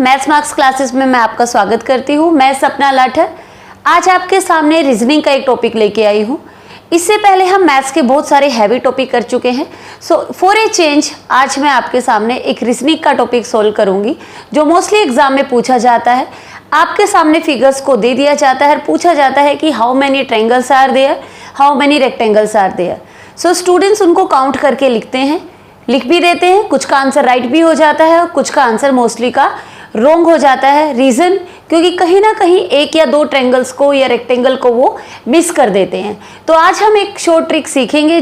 Maths marks classes में मैं आपका स्वागत करती हूँ। मैं सपना लाठर आज आपके सामने रीजनिंग का एक टॉपिक लेके आई हूँ। इससे पहले हम मैथ्स के बहुत सारे हैवी टॉपिक कर चुके हैं। सो फॉर ए चेंज आज मैं आपके सामने एक रीजनिंग का टॉपिक सोल्व करूँगी जो मोस्टली एग्जाम में पूछा जाता है। आपके सामने फिगर्स को दे दिया जाता है, पूछा जाता है कि how many triangles are there, how many rectangles are there. So students उनको काउंट करके लिखते हैं, लिख भी देते हैं। कुछ का आंसर राइट भी हो जाता है और कुछ का आंसर मोस्टली का रॉन्ग हो जाता है। रीजन क्योंकि कहीं ना कहीं एक या दो ट्रायंगल्स को या रेक्टेंगल को वो मिस कर देते हैं। तो आज हम एक शॉर्ट ट्रिक सीखेंगे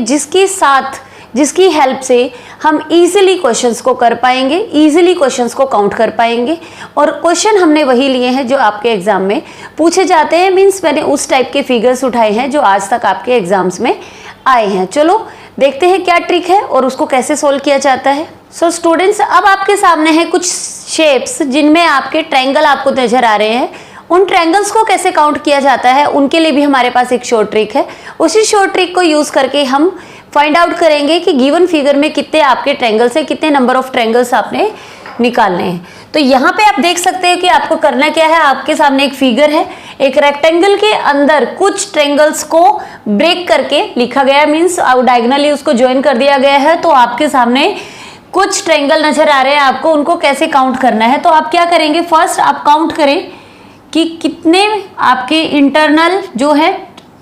जिसकी हेल्प से हम इजीली क्वेश्चंस को कर पाएंगे, इजीली क्वेश्चंस को काउंट कर पाएंगे। और क्वेश्चन हमने वही लिए हैं जो आपके एग्जाम में पूछे जाते हैं। मीन्स मैंने उस टाइप के फिगर्स उठाए हैं जो आज तक आपके एग्जाम्स में आए हैं। चलो देखते हैं क्या ट्रिक है और उसको कैसे सोल्व किया जाता है। सो स्टूडेंट्स, अब आपके सामने है कुछ शेप्स जिनमें आपके ट्रायंगल आपको नजर आ रहे हैं। उन ट्रायंगल्स को कैसे काउंट किया जाता है उनके लिए भी हमारे पास एक शॉर्ट ट्रिक है। उसी शॉर्ट ट्रिक को यूज करके हम फाइंड आउट करेंगे कि गिवन फिगर में कितने आपके ट्रायंगल्स है, कितने नंबर ऑफ ट्रायंगल्स आपने निकालने हैं। तो यहाँ पे आप देख सकते हैं कि आपको करना क्या है। आपके सामने एक फिगर है, एक रेक्टेंगल के अंदर कुछ ट्रायंगल्स को ब्रेक करके लिखा गया है, मीन्स डायगोनली उसको ज्वाइन कर दिया गया है। तो आपके सामने कुछ ट्रायंगल नजर आ रहे हैं, आपको उनको कैसे काउंट करना है। तो आप क्या करेंगे, फर्स्ट आप काउंट करें कि कितने आपके इंटरनल जो है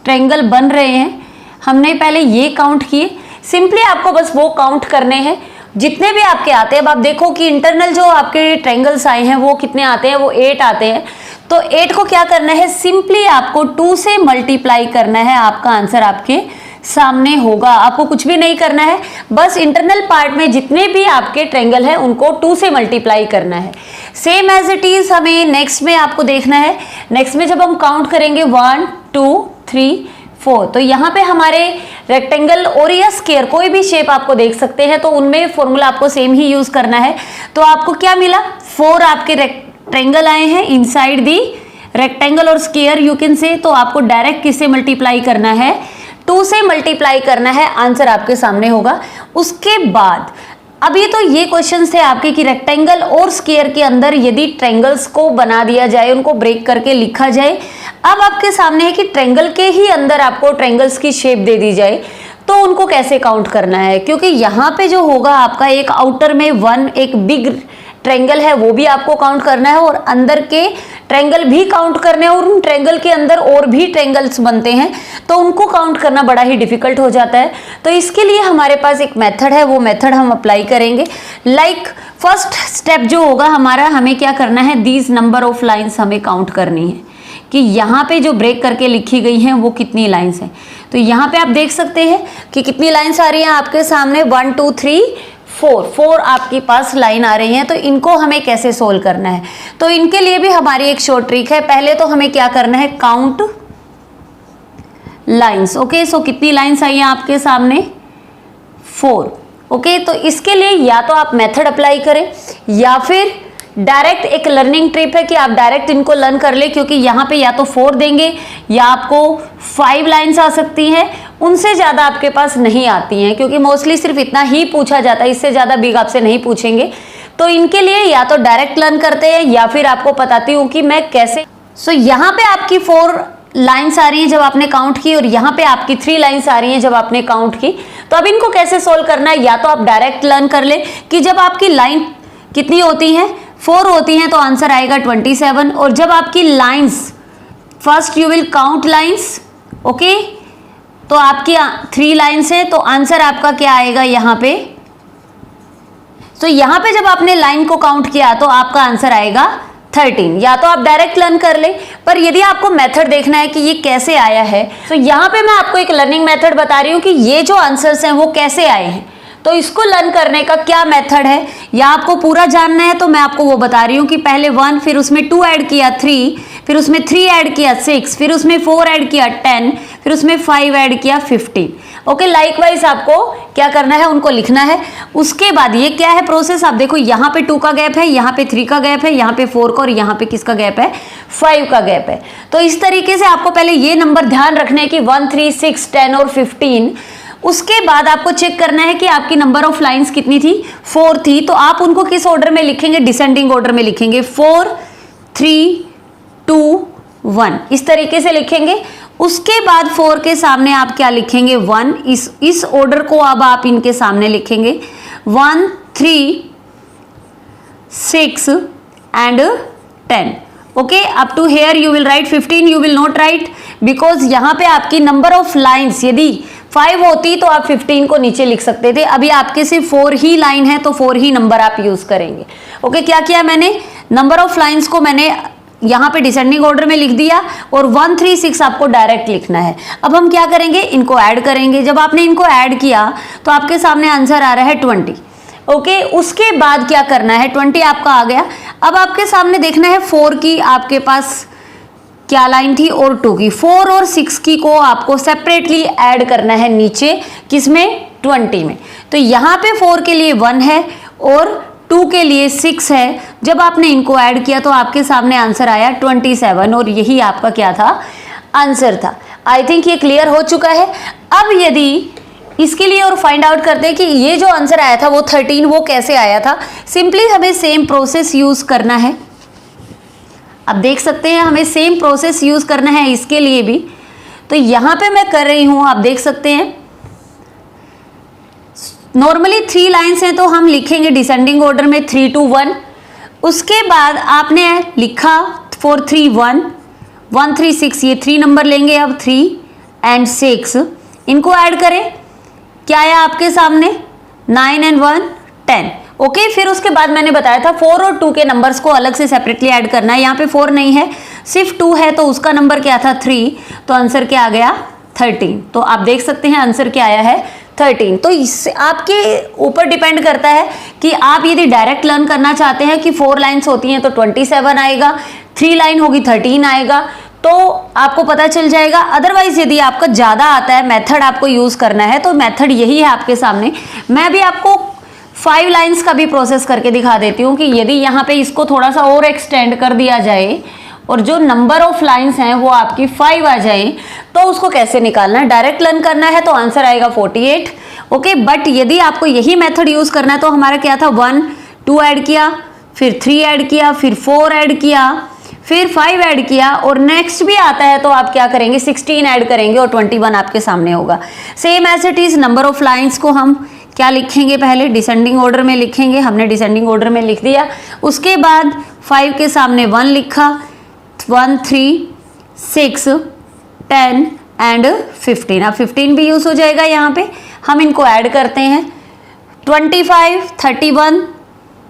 ट्रायंगल बन रहे हैं। हमने पहले ये काउंट किए, सिंपली आपको बस वो काउंट करने हैं जितने भी आपके आते हैं। अब आप देखो कि इंटरनल जो आपके ट्रायंगल्स आए हैं वो कितने आते हैं, वो 8 आते हैं। तो 8 को क्या करना है, सिंपली आपको 2 से मल्टीप्लाई करना है। आपका आंसर आपके सामने होगा। आपको कुछ भी नहीं करना है, बस इंटरनल पार्ट में जितने भी आपके ट्रायंगल है उनको 2 से मल्टीप्लाई करना है। सेम एज इट इज हमें नेक्स्ट में आपको देखना है। नेक्स्ट में जब हम काउंट करेंगे 1 2 3 4, तो यहाँ पे हमारे रेक्टेंगल और या स्क्वायर कोई भी शेप आपको देख सकते हैं, तो उनमें फॉर्मूला आपको सेम ही यूज करना है। तो आपको क्या मिला, 4 आपके ट्रायंगल आए हैं इनसाइड दी रेक्टेंगल और स्क्वायर यू कैन से। तो आपको डायरेक्ट किससे मल्टीप्लाई करना है, 2 से मल्टीप्लाई करना है, आंसर आपके सामने होगा। उसके बाद अभी तो ये क्वेश्चन थे आपके कि रेक्टेंगल और स्क्वायर के अंदर यदि ट्रायंगल्स को बना दिया जाए, उनको ब्रेक करके लिखा जाए। अब आपके सामने है कि ट्रायंगल के ही अंदर आपको ट्रायंगल्स की शेप दे दी जाए, तो उनको कैसे काउंट करना है। क्योंकि यहाँ पे जो होगा आपका एक आउटर में 1 एक बिग ट्रायंगल है वो भी आपको काउंट करना है और अंदर के ट्रायंगल भी काउंट करने हैं। और उन ट्रायंगल के अंदर और भी ट्रायंगल्स बनते हैं तो उनको काउंट करना बड़ा ही डिफिकल्ट हो जाता है। तो इसके लिए हमारे पास एक मेथड है, वो मेथड हम अप्लाई करेंगे। लाइक फर्स्ट स्टेप जो होगा हमारा, हमें क्या करना है, दीज नंबर ऑफ लाइन्स हमें काउंट करनी है कि यहाँ पे जो ब्रेक करके लिखी गई हैं वो कितनी लाइन्स हैं। तो यहाँ पे आप देख सकते हैं कि कितनी लाइन्स आ रही हैं आपके सामने, 1 2 3 4 आपके पास लाइन आ रही हैं। तो इनको हमें कैसे सोल्व करना है, तो इनके लिए भी हमारी एक शॉर्ट ट्रिक है। पहले तो हमें क्या करना है, काउंट लाइन्स। ओके, सो कितनी लाइन्स आई हैं आपके सामने, 4। ओके, तो इसके लिए या तो आप मेथड अप्लाई करें या फिर डायरेक्ट एक लर्निंग ट्रिप है कि आप डायरेक्ट इनको लर्न कर ले। क्योंकि यहाँ पे या तो 4 देंगे या आपको 5 लाइन्स आ सकती हैं, उनसे ज़्यादा आपके पास नहीं आती हैं क्योंकि मोस्टली सिर्फ इतना ही पूछा जाता है, इससे ज़्यादा बिग आपसे नहीं पूछेंगे। तो इनके लिए या तो डायरेक्ट लर्न करते हैं या फिर आपको बताती हूँ कि मैं कैसे। सो यहाँ पे आपकी 4 लाइन्स आ रही हैं जब आपने काउंट की और यहाँ पे आपकी 3 लाइन्स आ रही हैं जब आपने काउंट की। तो अब इनको कैसे सोल्व करना है, या तो आप डायरेक्ट लर्न कर ले कि जब आपकी लाइन कितनी होती हैं, 4 होती हैं, तो आंसर आएगा 27। और जब आपकी lines, first you will count lines, okay, तो आपकी 3 लाइन्स है तो आंसर आपका क्या आएगा यहाँ पे। तो यहाँ पे जब आपने लाइन को काउंट किया तो आपका आंसर आएगा 13। या तो आप डायरेक्ट लर्न कर ले, पर यदि आपको मेथड देखना है कि ये कैसे आया है, तो यहाँ पे मैं आपको एक लर्निंग मेथड बता रही हूँ कि ये जो आंसर्स हैं वो कैसे आए हैं। तो इसको लर्न करने का क्या मेथड है, या आपको पूरा जानना है तो मैं आपको वो बता रही हूँ कि पहले 1, फिर उसमें 2 ऐड किया 3, फिर उसमें 3 ऐड किया 6, फिर उसमें 4 ऐड किया 10, फिर उसमें 5 ऐड किया 15। ओके, लाइकवाइज आपको क्या करना है, उनको लिखना है। उसके बाद ये क्या है प्रोसेस, आप देखो यहाँ पे 2 का गैप है, यहाँ पे 3 का गैप है, यहाँ पे 4 का, और यहाँ पे किसका गैप है, 5 का गैप है। तो इस तरीके से आपको पहले ये नंबर ध्यान रखने की 1 3 6 10 और 15 उसके बाद आपको चेक करना है कि आपकी नंबर ऑफ लाइंस कितनी थी, 4 थी। तो आप उनको किस ऑर्डर में लिखेंगे, डिसेंडिंग ऑर्डर में लिखेंगे, 4 3 2 1 इस तरीके से लिखेंगे। उसके बाद 4 के सामने आप क्या लिखेंगे, 1। इस ऑर्डर को अब आप इनके सामने लिखेंगे, 1 3 6 and 10। Okay, up to here you will write 15, you will not write because यहाँ पे आपकी नंबर ऑफ लाइंस यदि 5 होती तो आप 15 को नीचे लिख सकते थे। अभी आपके सिर्फ 4 ही लाइन है तो 4 ही नंबर आप यूज करेंगे। ओके, क्या किया मैंने, नंबर ऑफ लाइंस को मैंने यहाँ पे डिसेंडिंग ऑर्डर में लिख दिया और 1 3 6 आपको डायरेक्ट लिखना है। अब हम क्या करेंगे, इनको ऐड करेंगे। जब आपने इनको ऐड किया तो आपके सामने आंसर आ रहा है 20। ओके, उसके बाद क्या करना है, 20 आपका आ गया। अब आपके सामने देखना है 4 की आपके पास क्या लाइन थी और 2 की। 4 और 6 की को आपको सेपरेटली ऐड करना है नीचे, किसमें, 20 में। तो यहाँ पे 4 के लिए 1 है और 2 के लिए 6 है। जब आपने इनको ऐड किया तो आपके सामने आंसर आया 27 और यही आपका क्या था, आंसर था। आई थिंक ये क्लियर हो चुका है। अब यदि इसके लिए और फाइंड आउट करते हैं कि ये जो आंसर आया था वो 13 वो कैसे आया था, सिंपली हमें सेम प्रोसेस यूज करना है। अब देख सकते हैं हमें सेम प्रोसेस यूज करना है इसके लिए भी। तो यहां पे मैं कर रही हूं, आप देख सकते हैं नॉर्मली 3 लाइंस हैं तो हम लिखेंगे डिसेंडिंग ऑर्डर में 3 2 1। उसके बाद आपने लिखा 4 3 1 1 3 6, ये 3 नंबर लेंगे। अब 3 and 6 इनको ऐड करें, क्या आया आपके सामने, 9 and 1 10। ओके, फिर उसके बाद मैंने बताया था 4 और 2 के नंबर्स को अलग से सेपरेटली ऐड करना है। यहाँ पे 4 नहीं है, सिर्फ 2 है, तो उसका नंबर क्या था, 3। तो आंसर क्या आ गया, 13। तो आप देख सकते हैं आंसर क्या आया है, 13। तो इससे आपके ऊपर डिपेंड करता है कि आप यदि डायरेक्ट लर्न करना चाहते हैं कि 4 लाइन्स होती हैं तो 27 आएगा, 3 लाइन होगी 13 आएगा, तो आपको पता चल जाएगा। अदरवाइज यदि आपका ज़्यादा आता है, मेथड आपको यूज़ करना है, तो मेथड यही है आपके सामने। मैं भी आपको 5 लाइंस का भी प्रोसेस करके दिखा देती हूँ कि यदि यहाँ पे इसको थोड़ा सा और एक्सटेंड कर दिया जाए और जो नंबर ऑफ लाइंस हैं वो आपकी 5 आ जाए तो उसको कैसे निकालना है। डायरेक्ट लर्न करना है तो आंसर आएगा 48। ओके, बट यदि आपको यही मेथड यूज़ करना है तो हमारा क्या था, 1 2 ऐड किया, फिर 3 ऐड किया, फिर 4 ऐड किया, फिर 5 ऐड किया और नेक्स्ट भी आता है तो आप क्या करेंगे, 16 ऐड करेंगे और 21 आपके सामने होगा। Same as it is number of lines को हम क्या लिखेंगे, पहले डिसेंडिंग ऑर्डर में लिखेंगे। हमने डिसेंडिंग ऑर्डर में लिख दिया। उसके बाद 5 के सामने 1 लिखा, 1 3 6 10 एंड 15। अब 15 भी यूज हो जाएगा। यहाँ पे हम इनको ऐड करते हैं, 25 31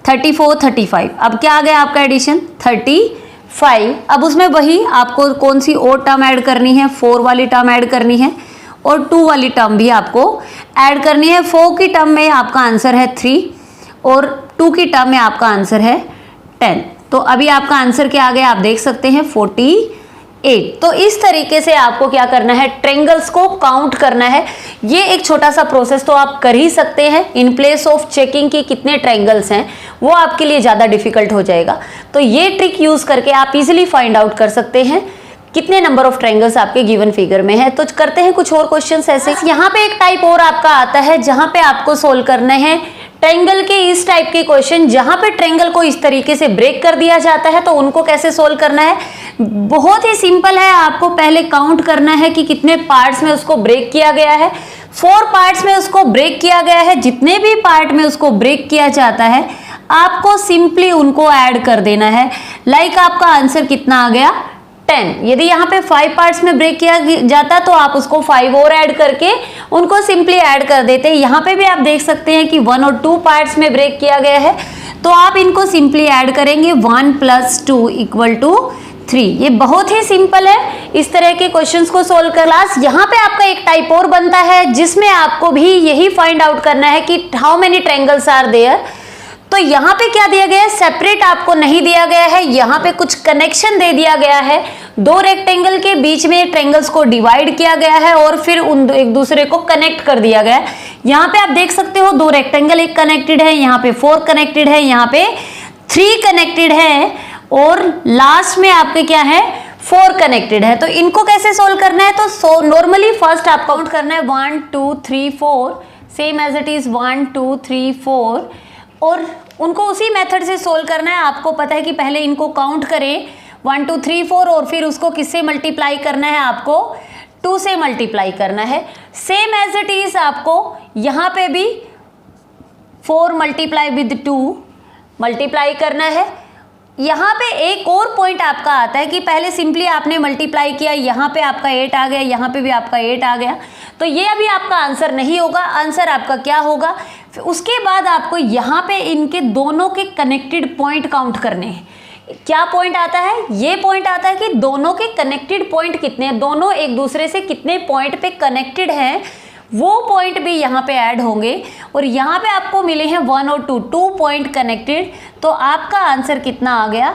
34 35। अब क्या आ गया आपका एडिशन, 35। अब उसमें वही आपको कौन सी और टर्म ऐड करनी है, 4 वाली टर्म ऐड करनी है और 2 वाली टर्म भी आपको ऐड करनी है। 4 की टर्म में आपका आंसर है 3 और 2 की टर्म में आपका आंसर है 10। तो अभी आपका आंसर क्या आ गया, आप देख सकते हैं 48। तो इस तरीके से आपको क्या करना है, ट्रायंगल्स को काउंट करना है। ये एक छोटा सा प्रोसेस तो आप कर ही सकते हैं। इन प्लेस ऑफ चेकिंग की कितने ट्रायंगल्स हैं वो आपके लिए ज़्यादा डिफिकल्ट हो जाएगा। तो ये ट्रिक यूज़ करके आप इजीली फाइंड आउट कर सकते हैं कितने नंबर ऑफ ट्रायंगल्स आपके गिवन फिगर में है। तो करते हैं कुछ और क्वेश्चंस ऐसे। यहाँ पे एक टाइप और आपका आता है जहाँ पे आपको सोल्व करने हैं ट्रायंगल के इस टाइप के क्वेश्चन, जहां पे ट्रायंगल को इस तरीके से ब्रेक कर दिया जाता है। तो उनको कैसे सोल्व करना है, बहुत ही सिंपल है। आपको पहले काउंट करना है कि कितने पार्ट्स में उसको ब्रेक किया गया है। 4 पार्ट्स में उसको ब्रेक किया गया है। जितने भी पार्ट में उसको ब्रेक किया जाता है आपको सिंपली उनको ऐड कर देना है। लाइक आपका आंसर कितना आ गया, 10। यदि यहाँ पे 5 पार्ट्स में ब्रेक किया जाता तो आप उसको 5 और ऐड करके उनको सिंपली ऐड कर देते। यहाँ पे भी आप देख सकते हैं कि 1 और 2 पार्ट्स में ब्रेक किया गया है तो आप इनको सिंपली ऐड करेंगे। 1 + 2 = 3। ये बहुत ही सिंपल है इस तरह के क्वेश्चंस को सोल्व कर। क्लास यहाँ पे आपका एक टाइप और बनता है जिसमें आपको भी यही फाइंड आउट करना है कि how many triangles are there. तो यहाँ पे क्या दिया गया है, सेपरेट आपको नहीं दिया गया है, यहाँ पे कुछ कनेक्शन दे दिया गया है। 2 रेक्टेंगल के बीच में ट्रायंगल्स को डिवाइड किया गया है और फिर उन एक दूसरे को कनेक्ट कर दिया गया है। यहाँ पे आप देख सकते हो 2 रेक्टेंगल एक कनेक्टेड है, यहाँ पे 4 कनेक्टेड है, यहाँ पे 3 कनेक्टेड है और लास्ट में आपके क्या है 4 कनेक्टेड है। तो इनको कैसे सोल्व करना है, तो नॉर्मली फर्स्ट आप काउंट करना है 1 2 3 4, सेम एज इट इज 1 2 3 4, और उनको उसी मेथड से सोल्व करना है। आपको पता है कि पहले इनको काउंट करें 1 2 3 4 और फिर उसको किससे मल्टीप्लाई करना है, आपको 2 से मल्टीप्लाई करना है। सेम एज इट इज आपको यहाँ पे भी 4 मल्टीप्लाई विद 2 मल्टीप्लाई करना है। यहाँ पे एक और पॉइंट आपका आता है कि पहले सिंपली आपने मल्टीप्लाई किया, यहाँ पे आपका 8 आ गया, यहाँ पे भी आपका 8 आ गया, तो ये अभी आपका आंसर नहीं होगा। आंसर आपका क्या होगा, फिर उसके बाद आपको यहाँ पे इनके दोनों के कनेक्टेड पॉइंट काउंट करने हैं। क्या पॉइंट आता है, ये पॉइंट आता है कि दोनों के कनेक्टेड पॉइंट कितने हैं, दोनों एक दूसरे से कितने पॉइंट पे कनेक्टेड हैं, वो पॉइंट भी यहाँ पे ऐड होंगे। और यहाँ पे आपको मिले हैं 1 और 2 पॉइंट कनेक्टेड, तो आपका आंसर कितना आ गया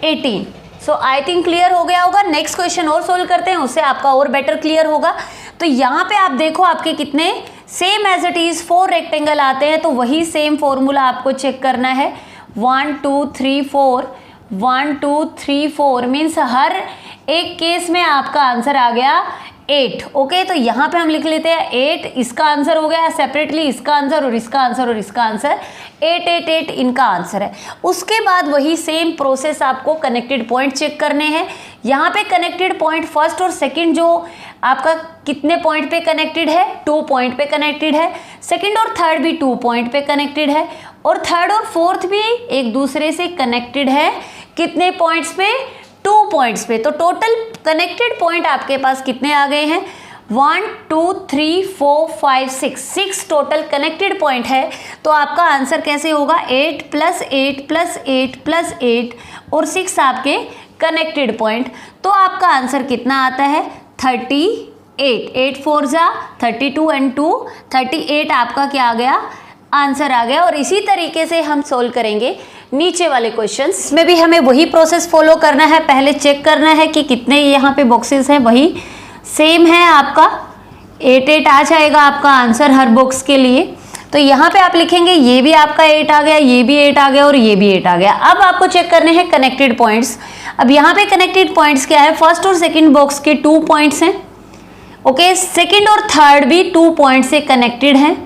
18। सो आई थिंक क्लियर हो गया होगा। नेक्स्ट क्वेश्चन और सोल्व करते हैं, उससे आपका और बेटर क्लियर होगा। तो यहाँ पे आप देखो आपके कितने same as it is 4 rectangle आते हैं, तो वही सेम फॉर्मूला आपको चेक करना है। 1 2 3 4 1 2 3 4 मीन्स हर एक केस में आपका आंसर आ गया 8। ओके, तो यहाँ पे हम लिख लेते हैं 8, इसका आंसर हो गया सेपरेटली, इसका आंसर और इसका आंसर और इसका आंसर 8 8 8 इनका आंसर है। उसके बाद वही सेम प्रोसेस आपको कनेक्टेड पॉइंट चेक करने हैं। यहाँ पे कनेक्टेड पॉइंट फर्स्ट और सेकंड जो आपका कितने पॉइंट पे कनेक्टेड है, 2 पॉइंट पे कनेक्टेड है। सेकंड और थर्ड भी 2 पॉइंट पे कनेक्टेड है, और थर्ड और फोर्थ भी एक दूसरे से कनेक्टेड है कितने पॉइंट्स पे, 2 पॉइंट्स पे। तो टोटल कनेक्टेड पॉइंट आपके पास कितने आ गए हैं, 1 2 3 4 5 6 टोटल कनेक्टेड पॉइंट है। तो आपका आंसर कैसे होगा, 8 + 8 + 8 + 8 और 6 आपके कनेक्टेड पॉइंट। तो आपका आंसर कितना आता है 38। 8 4 जा 32 एंड 2 38 आपका क्या आ गया, आंसर आ गया। और इसी तरीके से हम सोल्व करेंगे नीचे वाले क्वेश्चंस में भी हमें वही प्रोसेस फॉलो करना है। पहले चेक करना है कि कितने यहाँ पे बॉक्सेस हैं, वही सेम है आपका 8 8 आ जाएगा आपका आंसर हर बॉक्स के लिए। तो यहाँ पे आप लिखेंगे ये भी आपका 8 आ गया, ये भी 8 आ गया और ये भी 8 आ गया। अब आपको चेक करने हैं कनेक्टेड पॉइंट्स। अब यहाँ पे कनेक्टेड पॉइंट्स क्या है, फर्स्ट और सेकेंड बॉक्स के 2 पॉइंट्स हैं। ओके, सेकेंड और थर्ड भी 2 पॉइंट से कनेक्टेड हैं।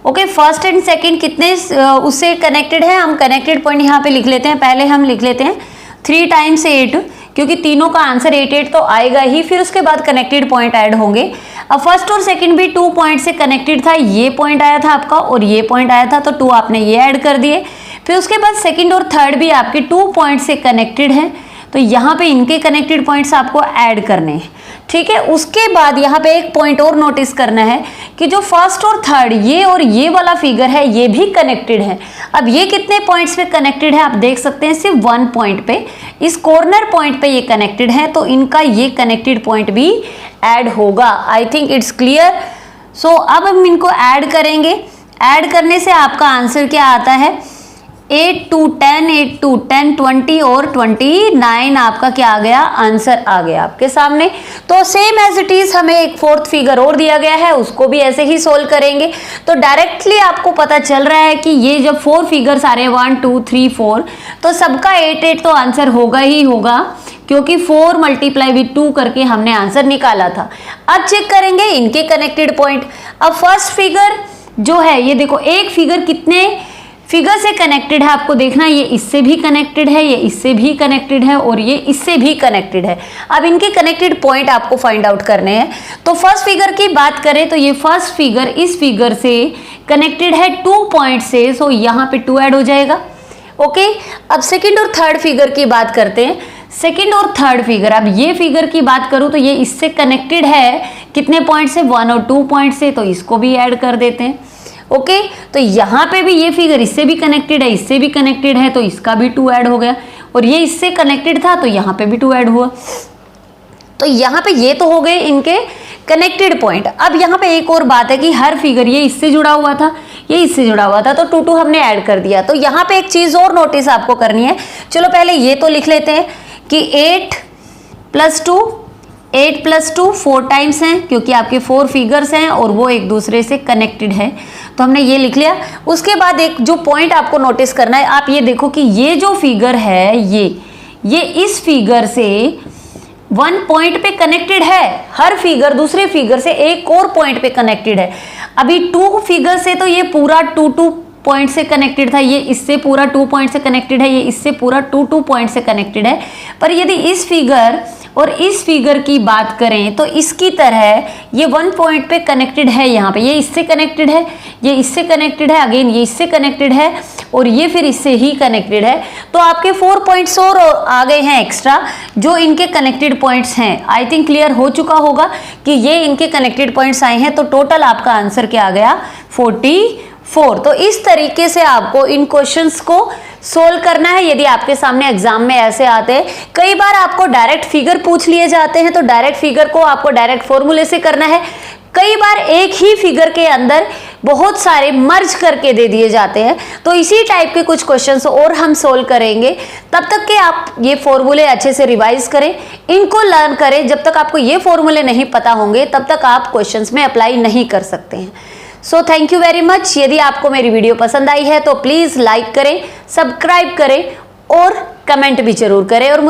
ओके, फर्स्ट एंड सेकंड कितने उससे कनेक्टेड है, हम कनेक्टेड पॉइंट यहाँ पे लिख लेते हैं। पहले हम लिख लेते हैं 3 × 8, क्योंकि तीनों का आंसर 8 8 तो आएगा ही, फिर उसके बाद कनेक्टेड पॉइंट ऐड होंगे। अब फर्स्ट और सेकंड भी 2 पॉइंट से कनेक्टेड था, ये पॉइंट आया था आपका और ये पॉइंट आया था, तो 2 आपने ये ऐड कर दिए। फिर उसके बाद सेकंड और थर्ड भी आपके 2 पॉइंट से कनेक्टेड हैं, तो यहाँ पे इनके कनेक्टेड पॉइंट्स आपको ऐड करने हैं। ठीक है, उसके बाद यहाँ पे एक पॉइंट और नोटिस करना है कि जो फर्स्ट और थर्ड ये और ये वाला फिगर है, ये भी कनेक्टेड है। अब ये कितने पॉइंट्स पे कनेक्टेड है, आप देख सकते हैं सिर्फ 1 पॉइंट पे, इस कॉर्नर पॉइंट पे ये कनेक्टेड है, तो इनका ये कनेक्टेड पॉइंट भी ऐड होगा। I think it's clear. So अब हम इनको ऐड करेंगे। ऐड करने से आपका आंसर क्या आता है, 8 2 10 8 2 10 20 और 29 आपका क्या आ गया, आंसर आ गया आपके सामने। तो सेम एज इट इज हमें एक 4th फिगर और दिया गया है, उसको भी ऐसे ही सोल्व करेंगे। तो डायरेक्टली आपको पता चल रहा है कि ये जब 4 फिगर्स आ रहे हैं 1 2 3 4, तो सबका 8 8 तो आंसर होगा ही होगा, क्योंकि 4 × 2 करके हमने आंसर निकाला था। अब चेक करेंगे इनके कनेक्टेड पॉइंट। अब फर्स्ट फिगर जो है, ये देखो एक फिगर कितने फिगर से कनेक्टेड है, आपको देखना ये इससे भी कनेक्टेड है, ये इससे भी कनेक्टेड है और ये इससे भी कनेक्टेड है। अब इनके कनेक्टेड पॉइंट आपको फाइंड आउट करने हैं। तो फर्स्ट फिगर की बात करें तो ये फर्स्ट फिगर इस फिगर से कनेक्टेड है 2 पॉइंट से, सो यहाँ पे 2 ऐड हो जाएगा। ओके, अब सेकेंड और थर्ड फिगर की बात करते हैं। सेकेंड और थर्ड फिगर, अब ये फिगर की बात करूं तो ये इससे कनेक्टेड है कितने पॉइंट से, 1 और 2 पॉइंट से, तो इसको भी ऐड कर देते हैं। ओके, तो यहाँ पे भी ये फिगर इससे भी कनेक्टेड है, इससे भी कनेक्टेड है, तो इसका भी 2 ऐड हो गया, और ये इससे कनेक्टेड था तो यहाँ पे भी 2 ऐड हुआ। तो यहाँ पे ये तो हो गए इनके कनेक्टेड पॉइंट। अब यहाँ पे एक और बात है कि हर फिगर ये इससे जुड़ा हुआ था, ये इससे जुड़ा हुआ था, तो 2 2 हमने ऐड कर दिया। तो यहाँ पे एक चीज और नोटिस आपको करनी है। चलो पहले ये तो लिख लेते हैं कि 8 + 2 8 + 2 4 टाइम्स हैं, क्योंकि आपके 4 फिगर्स हैं और वो एक दूसरे से कनेक्टेड है, तो हमने ये लिख लिया। उसके बाद एक जो पॉइंट आपको नोटिस करना है, आप ये देखो कि ये जो फिगर है ये इस फिगर से वन पॉइंट पे कनेक्टेड है, हर फिगर दूसरे फिगर से एक और पॉइंट पे कनेक्टेड है। अभी 2 फिगर से तो ये पूरा 2 पॉइंट से कनेक्टेड था, ये इससे पूरा 2 पॉइंट से कनेक्टेड है, ये इससे पूरा 2 पॉइंट से कनेक्टेड है। पर यदि इस फिगर और इस फिगर की बात करें तो इसकी तरह ये 1 पॉइंट पे कनेक्टेड है, यहाँ पे ये इससे कनेक्टेड है, ये इससे कनेक्टेड है, अगेन ये इससे कनेक्टेड है और ये फिर इससे ही कनेक्टेड है। तो आपके 4 पॉइंट्स और आ गए हैं एक्स्ट्रा, जो इनके कनेक्टेड पॉइंट्स हैं। आई थिंक क्लियर हो चुका होगा कि ये इनके कनेक्टेड पॉइंट्स आए हैं। तो टोटल आपका आंसर क्या आ गया? 44। तो इस तरीके से आपको इन क्वेश्चंस को सोल्व करना है। यदि आपके सामने एग्जाम में ऐसे आते हैं, कई बार आपको डायरेक्ट फिगर पूछ लिए जाते हैं, तो डायरेक्ट फिगर को आपको डायरेक्ट फॉर्मूले से करना है। कई बार एक ही फिगर के अंदर बहुत सारे मर्ज करके दे दिए जाते हैं। तो इसी टाइप के कुछ क्वेश्चंस और हम सोल्व करेंगे। तब तक के आप ये फॉर्मूले अच्छे से रिवाइज करें, इनको लर्न करें। जब तक आपको ये फॉर्मूले नहीं पता होंगे तब तक आप क्वेश्चंस में अप्लाई नहीं कर सकते हैं। So thank you very much. यदि आपको मेरी वीडियो पसंद आई है तो प्लीज लाइक करें, सब्सक्राइब करें और कमेंट भी जरूर करें। और